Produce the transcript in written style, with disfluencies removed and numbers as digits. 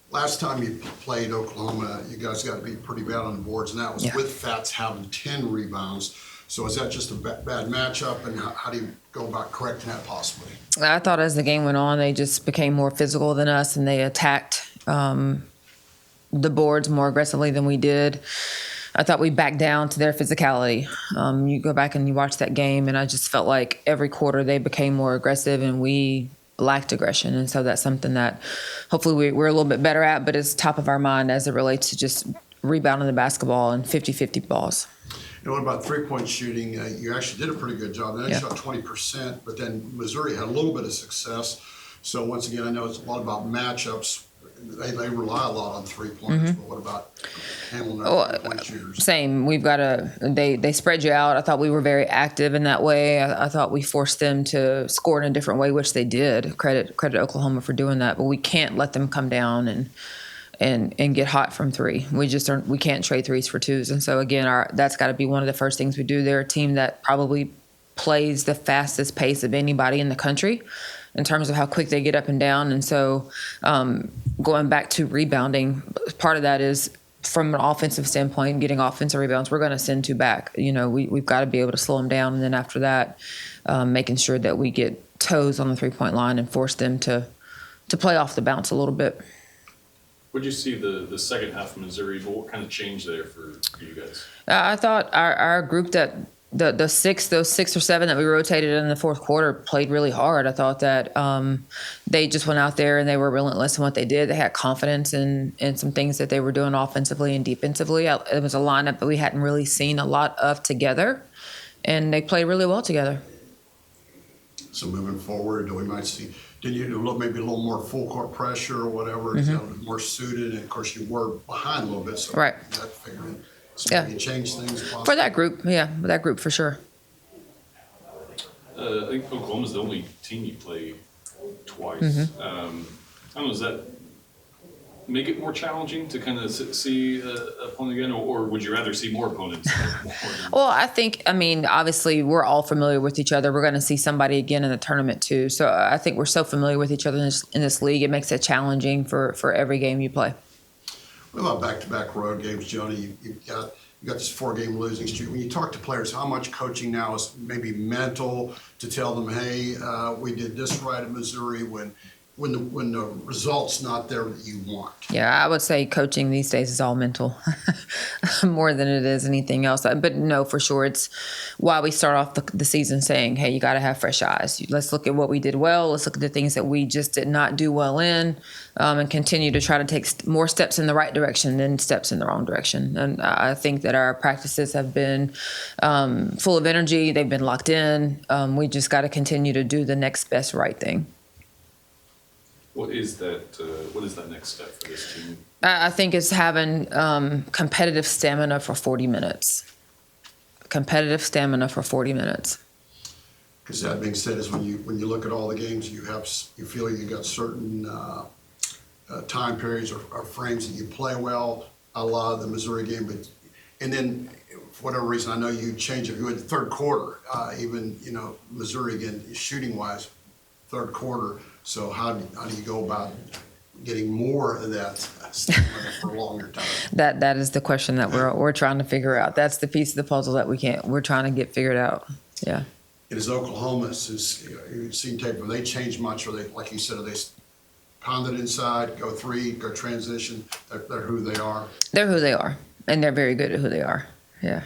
Last time you played Oklahoma, you guys got to be pretty bad on the boards, and that was with Fats having 10 rebounds. So is that just a bad matchup, and how do you go about correcting that possibly? I thought as the game went on, they just became more physical than us, and they attacked the boards more aggressively than we did. I thought we backed down to their physicality. You go back and you watch that game, and I just felt like every quarter they became more aggressive, and we lacked aggression. And so that's something that hopefully we're a little bit better at, but it's top of our mind as it relates to just rebounding the basketball and 50-50 balls. And what about three-point shooting? You actually did a pretty good job. Then you shot 20%, but then Missouri had a little bit of success. So once again, I know it's a lot about matchups. They rely a lot on three-pointers, but what about handling their three-point shooters? Same. We've got they spread you out. I thought we were very active in that way. I thought we forced them to score in a different way, which they did. Credit Oklahoma for doing that. But we can't let them come down and get hot from three. We can't trade threes for twos. And so again, that's got to be one of the first things we do. They're a team that probably plays the fastest pace of anybody in the country in terms of how quick they get up and down. And so going back to rebounding, part of that is from an offensive standpoint, getting offensive rebounds, we're going to send two back. We've got to be able to slow them down. And then after that, making sure that we get toes on the three-point line and force them to play off the bounce a little bit. What did you see the second half of Missouri? What kind of change there for you guys? I thought our group those six or seven that we rotated in the fourth quarter played really hard. I thought that they just went out there and they were relentless in what they did. They had confidence in some things that they were doing offensively and defensively. It was a lineup that we hadn't really seen a lot of together, and they played really well together. So moving forward, we might see, did you look maybe a little more full court pressure or whatever, is that more suited? And of course you were behind a little bit, so right. That figured in. So you change things possibly? For that group, that group for sure. I think Oklahoma's the only team you play twice. I don't know, does that make it more challenging to kind of see an opponent again, or would you rather see more opponents? Well, obviously we're all familiar with each other. We're going to see somebody again in the tournament too. So I think we're so familiar with each other in this league, it makes it challenging for every game you play. What about back-to-back road games, Joni? You've got this 4-game losing streak. When you talk to players, how much coaching now is maybe mental to tell them, hey, we did this right at Missouri when the result's not there that you want? Yeah, I would say coaching these days is all mental more than it is anything else. But no, for sure, it's why we start off the season saying, hey, you got to have fresh eyes. Let's look at what we did well. Let's look at the things that we just did not do well in, and continue to try to take more steps in the right direction than steps in the wrong direction. And I think that our practices have been full of energy. They've been locked in. We just got to continue to do the next best right thing. What is that next step for this team? I think it's having competitive stamina for 40 minutes. Competitive stamina for 40 minutes. Because that being said, is when you look at all the games, you feel you got certain time periods or frames that you play well, a la the Missouri game, and then for whatever reason, I know you change it. You went the third quarter, even Missouri again, shooting wise, third quarter. So how do you go about getting more of that stamina for a longer time? That is the question that we're trying to figure out. That's the piece of the puzzle that we're trying to get figured out. Yeah. It is Oklahoma. You've seen tape. Have they changed much? Or they, like you said, are they pound it inside, go three, go transition? They're who they are. They're who they are, and they're very good at who they are. Yeah.